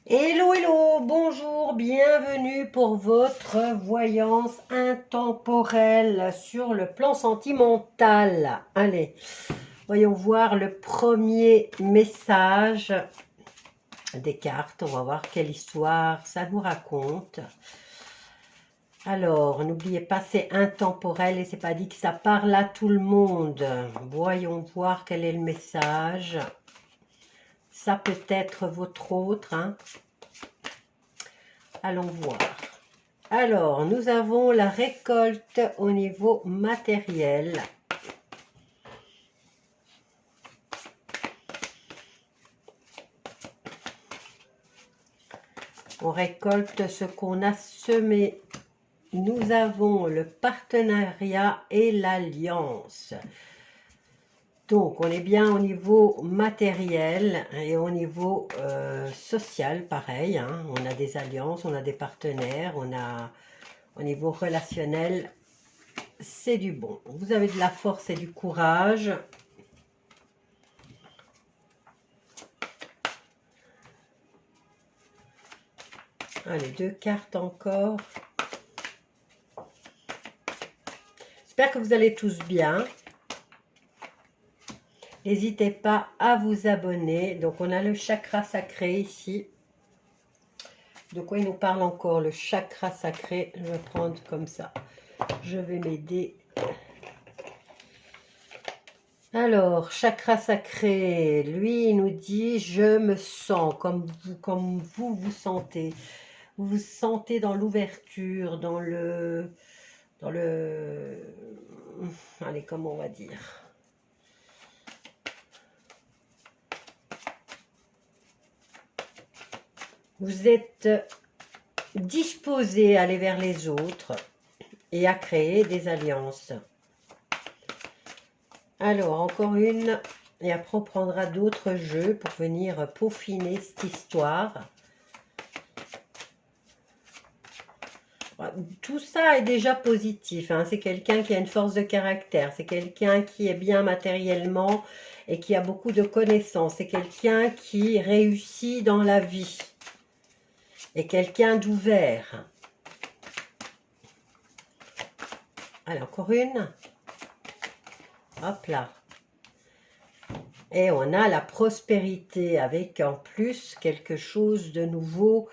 Hello, hello, bonjour, bienvenue pour votre voyance intemporelle sur le plan sentimental. Allez, voyons voir le premier message des cartes. On va voir quelle histoire ça nous raconte. Alors, n'oubliez pas, c'est intemporel et c'est pas dit que ça parle à tout le monde. Voyons voir quel est le message. Ça peut être votre autre, hein. Allons voir. Alors, nous avons la récolte au niveau matériel. On récolte ce qu'on a semé. Nous avons le partenariat et l'alliance. Donc, on est bien au niveau matériel et au niveau social, pareil, hein. On a des alliances, on a des partenaires, on a au niveau relationnel, c'est du bon. Vous avez de la force et du courage. Allez, 2 cartes encore. J'espère que vous allez tous bien. N'hésitez pas à vous abonner. Donc, on a le chakra sacré ici. De quoi il nous parle encore, le chakra sacré? Je vais prendre comme ça. Je vais m'aider. Alors, chakra sacré, lui, il nous dit, je me sens comme vous vous sentez. Vous vous sentez dans l'ouverture, allez, comment on va dire? Vous êtes disposé à aller vers les autres et à créer des alliances. Alors, encore une, et après on prendra d'autres jeux pour venir peaufiner cette histoire. Tout ça est déjà positif, hein. C'est quelqu'un qui a une force de caractère, c'est quelqu'un qui est bien matériellement et qui a beaucoup de connaissances, c'est quelqu'un qui réussit dans la vie. Et quelqu'un d'ouvert. Allez, encore une. Hop là. Et on a la prospérité avec en plus quelque chose de nouveau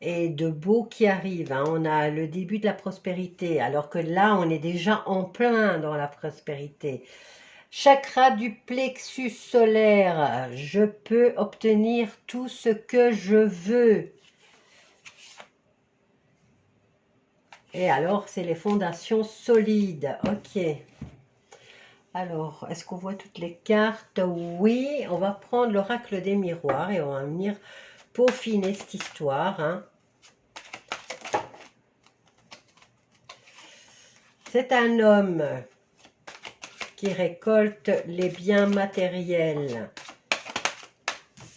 et de beau qui arrive, hein. On a le début de la prospérité, alors que là, on est déjà en plein dans la prospérité. Chakra du plexus solaire. Je peux obtenir tout ce que je veux. Et alors, c'est les fondations solides. Ok. Alors, est-ce qu'on voit toutes les cartes? Oui, on va prendre l'oracle des miroirs et on va venir peaufiner cette histoire, hein. C'est un homme qui récolte les biens matériels.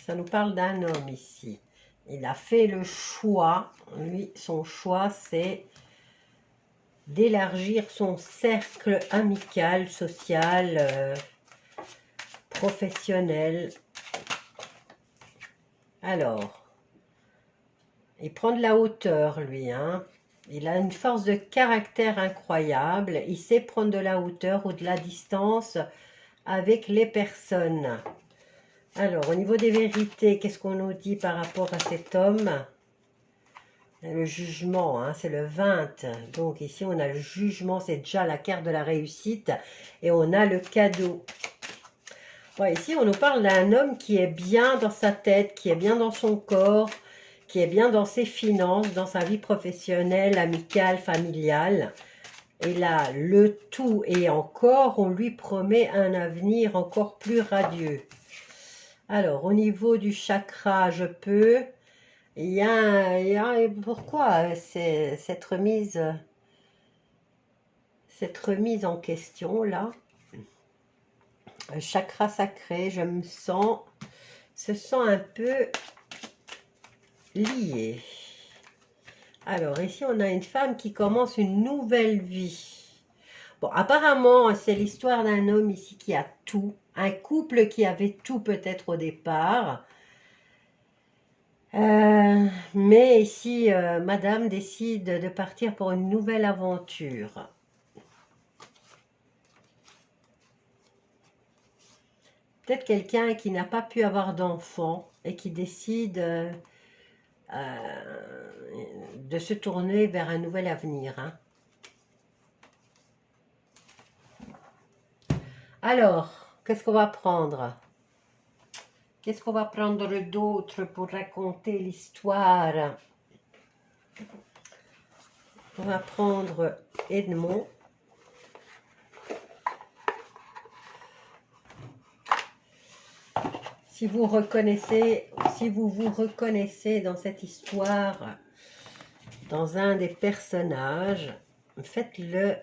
Ça nous parle d'un homme ici. Il a fait le choix. Lui, son choix, c'est d'élargir son cercle amical, social, professionnel. Alors, il prend de la hauteur, lui, hein. Il a une force de caractère incroyable. Il sait prendre de la hauteur ou de la distance avec les personnes. Alors, au niveau des vérités, qu'est-ce qu'on nous dit par rapport à cet homme? Le jugement, hein, c'est le 20. Donc ici, on a le jugement, c'est déjà la carte de la réussite. Et on a le cadeau. Ouais, ici, on nous parle d'un homme qui est bien dans sa tête, qui est bien dans son corps, qui est bien dans ses finances, dans sa vie professionnelle, amicale, familiale. Et là, le tout et encore, on lui promet un avenir encore plus radieux. Alors, au niveau du chakra, je peux... pourquoi cette remise en question là? Chakra sacré, je me sens, un peu lié. Alors ici on a une femme qui commence une nouvelle vie. Bon, apparemment c'est l'histoire d'un homme ici qui a tout, un couple qui avait tout peut-être au départ. Mais ici, madame décide de partir pour une nouvelle aventure. Peut-être quelqu'un qui n'a pas pu avoir d'enfant et qui décide de se tourner vers un nouvel avenir. Hein. Alors, qu'est-ce qu'on va prendre? Qu'est-ce qu'on va prendre d'autre pour raconter l'histoire? On va prendre Edmond. Si vous vous reconnaissez dans cette histoire, dans un des personnages, faites-le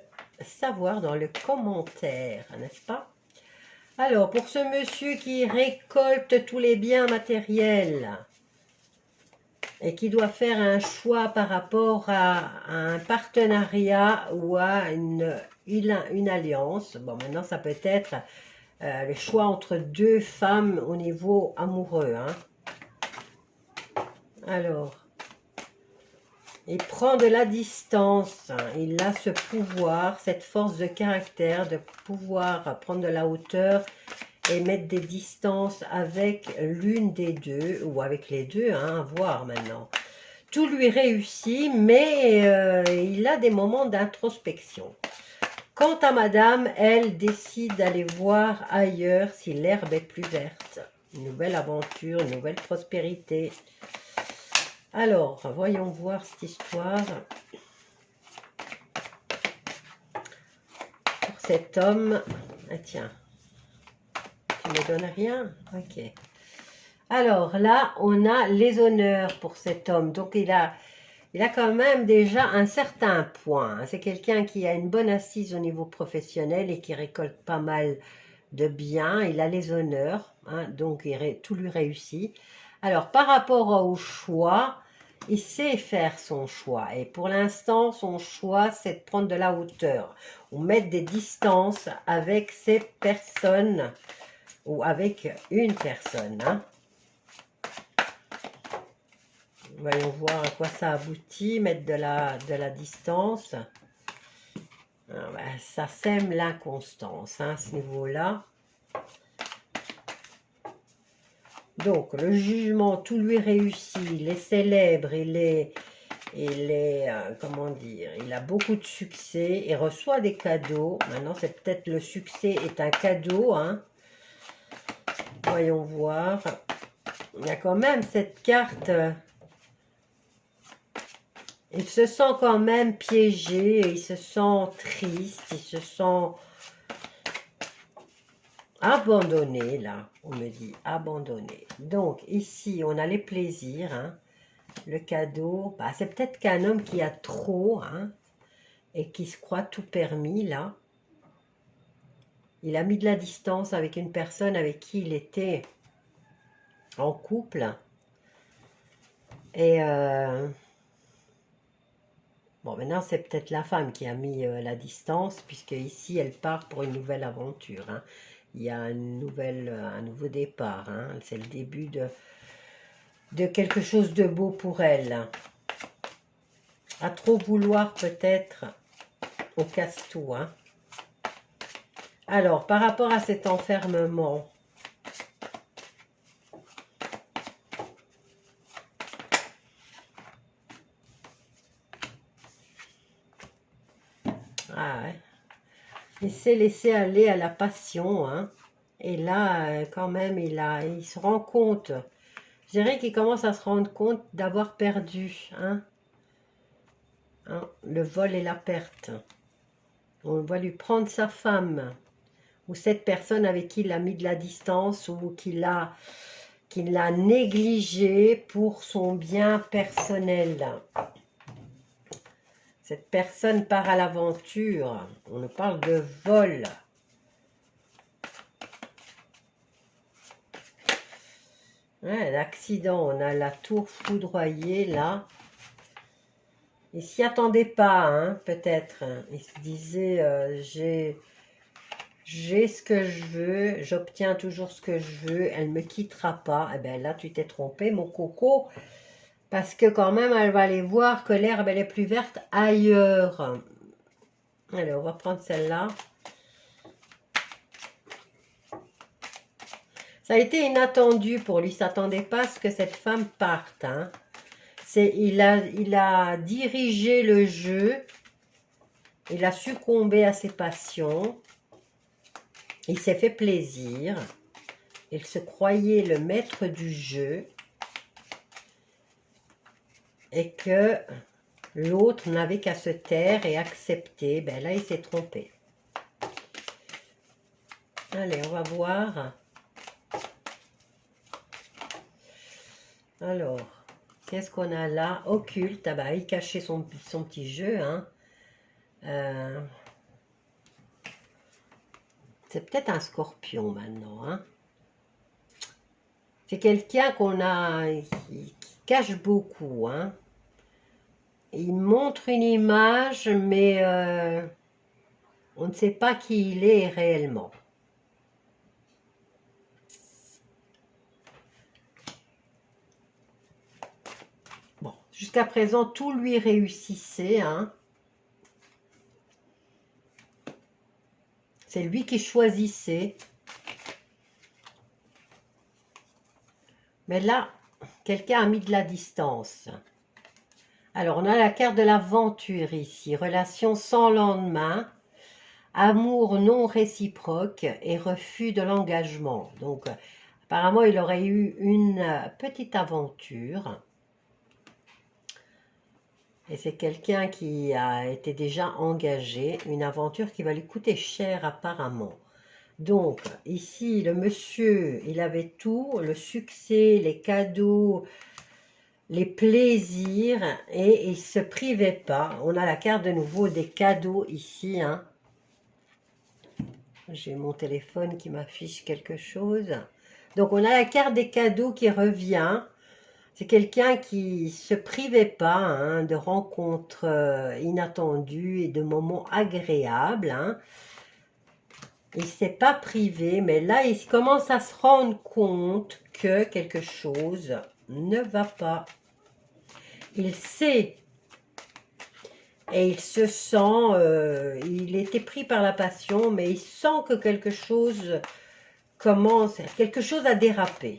savoir dans le commentaire, n'est-ce pas? Alors, pour ce monsieur qui récolte tous les biens matériels et qui doit faire un choix par rapport à un partenariat ou à une alliance, bon, maintenant ça peut être le choix entre deux femmes au niveau amoureux. Hein. Alors, il prend de la distance, il a ce pouvoir, cette force de caractère de pouvoir prendre de la hauteur et mettre des distances avec l'une des deux, ou avec les deux, hein, à voir maintenant. Tout lui réussit, mais il a des moments d'introspection. Quant à madame, elle décide d'aller voir ailleurs si l'herbe est plus verte. Une nouvelle aventure, une nouvelle prospérité. Alors, voyons voir cette histoire. Pour cet homme, ah tiens, tu me donnes rien? Ok. Alors là, on a les honneurs pour cet homme. Donc il a quand même déjà un certain point. C'est quelqu'un qui a une bonne assise au niveau professionnel et qui récolte pas mal de biens. Il a les honneurs, hein, donc tout lui réussit. Alors par rapport au choix, il sait faire son choix. Et pour l'instant, son choix, c'est de prendre de la hauteur ou mettre des distances avec ces personnes ou avec une personne. Hein. Voyons voir à quoi ça aboutit, mettre de la distance. Ah ben, ça sème l'inconstance, hein, à ce niveau-là. Donc, le jugement, tout lui réussit, il est célèbre, comment dire, il a beaucoup de succès, il reçoit des cadeaux. Maintenant, c'est peut-être le succès est un cadeau, hein. Voyons voir. Il y a quand même cette carte. Il se sent quand même piégé, il se sent triste, il se sent abandonné, là, on me dit abandonné. Donc, ici, on a les plaisirs, hein, le cadeau. Bah, c'est peut-être qu'un homme qui a trop, hein, et qui se croit tout permis, là. Il a mis de la distance avec une personne avec qui il était en couple. Et bon, maintenant, c'est peut-être la femme qui a mis la distance, puisque ici, elle part pour une nouvelle aventure. Hein. Il y a un nouveau départ. Hein. C'est le début de quelque chose de beau pour elle. À trop vouloir, peut-être, on casse tout. Hein. Alors, par rapport à cet enfermement, ah ouais. Il s'est laissé aller à la passion, hein. Et là, quand même, il se rend compte. Je dirais qu'il commence à se rendre compte d'avoir perdu, hein. Hein, le vol et la perte. On va lui prendre sa femme, ou cette personne avec qui il a mis de la distance, ou qu'il l'a négligé pour son bien personnel. Cette personne part à l'aventure. On nous parle de vol. Ouais, l'accident, on a la tour foudroyée là. Il s'y attendait pas, hein, peut-être. Il se disait, J'ai ce que je veux, j'obtiens toujours ce que je veux, elle ne me quittera pas. Eh bien là, tu t'es trompé, mon coco, parce que quand même, elle va aller voir que l'herbe, elle est plus verte ailleurs. Allez, on va prendre celle-là. Ça a été inattendu pour lui, il ne s'attendait pas à ce que cette femme parte. Hein. Il a dirigé le jeu, il a succombé à ses passions, il s'est fait plaisir, il se croyait le maître du jeu et que l'autre n'avait qu'à se taire et accepter. Ben là, il s'est trompé. Allez, on va voir. Alors, qu'est-ce qu'on a là? Occulte. Ah bah, il cachait son petit jeu. Hein. C'est peut-être un scorpion maintenant. Hein. C'est quelqu'un qui cache beaucoup. Hein. Il montre une image, mais on ne sait pas qui il est réellement. Bon, jusqu'à présent, tout lui réussissait. Hein. C'est lui qui choisissait. Mais là, quelqu'un a mis de la distance. Alors, on a la carte de l'aventure ici. Relation sans lendemain, amour non réciproque et refus de l'engagement. Donc, apparemment, il aurait eu une petite aventure. Et c'est quelqu'un qui a été déjà engagé. Une aventure qui va lui coûter cher apparemment. Donc, ici, le monsieur, il avait tout, le succès, les cadeaux, les plaisirs, et il ne se privait pas. On a la carte de nouveau des cadeaux ici. Hein. J'ai mon téléphone qui m'affiche quelque chose. Donc, on a la carte des cadeaux qui revient. C'est quelqu'un qui ne se privait pas hein, de rencontres inattendues et de moments agréables. Hein. Il ne s'est pas privé, mais là, il commence à se rendre compte que quelque chose ne va pas. Il sait et il se sent, il était pris par la passion, mais il sent que quelque chose quelque chose a dérapé.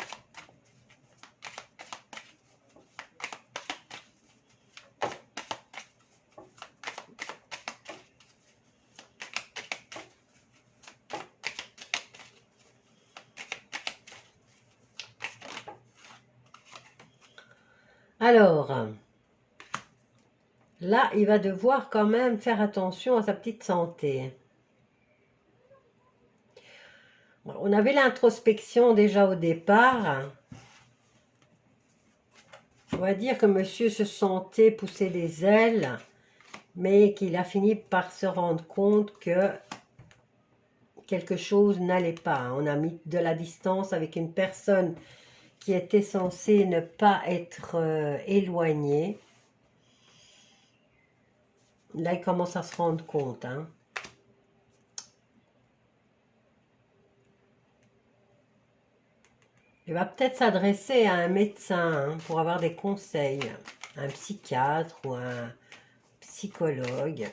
Alors, là, il va devoir quand même faire attention à sa petite santé. On avait l'introspection déjà au départ. On va dire que monsieur se sentait pousser des ailes, mais qu'il a fini par se rendre compte que quelque chose n'allait pas. On a mis de la distance avec une personne qui était censée ne pas être éloignée. Là, il commence à se rendre compte. Hein. Il va peut-être s'adresser à un médecin hein, pour avoir des conseils, un psychiatre ou un psychologue.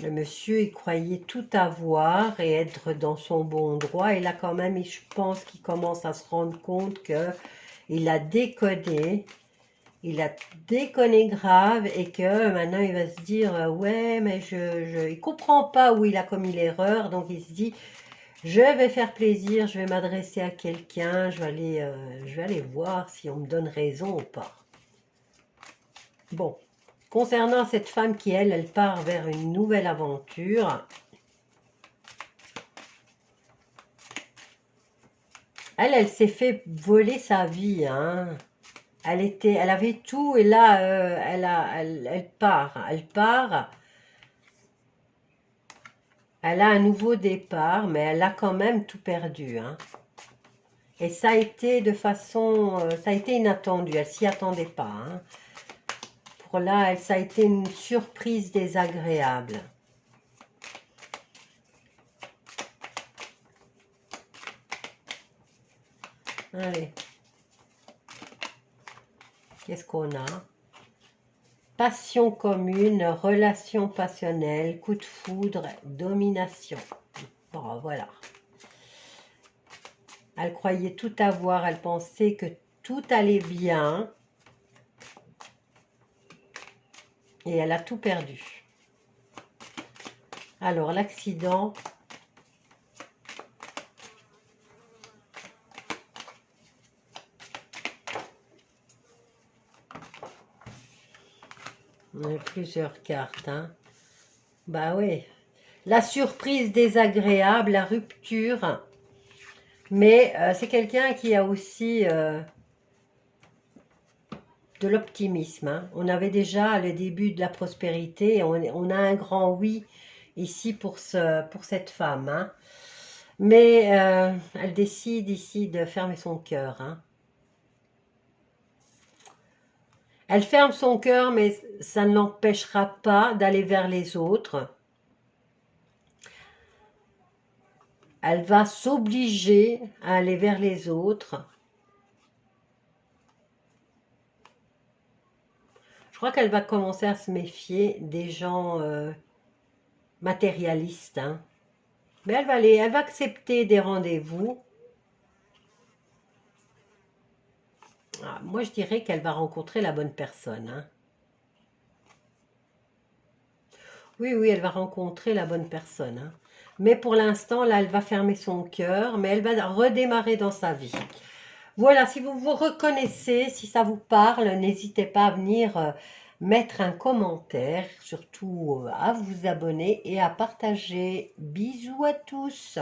Le monsieur, il croyait tout avoir et être dans son bon droit. Et là, quand même, je pense qu'il commence à se rendre compte qu'il a déconné. Il a déconné grave et que maintenant, il va se dire « Ouais, mais il ne comprend pas où il a commis l'erreur. » Donc, il se dit « Je vais faire plaisir, je vais m'adresser à quelqu'un. Je vais aller voir si on me donne raison ou pas. » Bon. Concernant cette femme qui, elle part vers une nouvelle aventure. Elle s'est fait voler sa vie. Hein. Elle avait tout et là, elle part. Elle part. Elle a un nouveau départ, mais elle a quand même tout perdu. Hein. Et ça a été ça a été inattendu. Elle s'y attendait pas. Hein. Là, ça a été une surprise désagréable. Allez. Qu'est-ce qu'on a? Passion commune, relation passionnelle, coup de foudre, domination. Bon, voilà. Elle croyait tout avoir, elle pensait que tout allait bien. Et elle a tout perdu. Alors, l'accident. On a plusieurs cartes. Hein. Bah oui. La surprise désagréable, la rupture. Mais c'est quelqu'un qui a aussi de l'optimisme. Hein. On avait déjà le début de la prospérité. On a un grand oui ici pour cette femme. Hein. Mais elle décide ici de fermer son cœur. Hein. Elle ferme son cœur, mais ça ne l'empêchera pas d'aller vers les autres. Elle va s'obliger à aller vers les autres. Je crois qu'elle va commencer à se méfier des gens matérialistes. Hein. Mais elle va accepter des rendez-vous. Ah, moi, je dirais qu'elle va rencontrer la bonne personne. Hein. Oui, oui, elle va rencontrer la bonne personne. Hein. Mais pour l'instant, là, elle va fermer son cœur, mais elle va redémarrer dans sa vie. Voilà, si vous vous reconnaissez, si ça vous parle, n'hésitez pas à venir mettre un commentaire, surtout à vous abonner et à partager. Bisous à tous.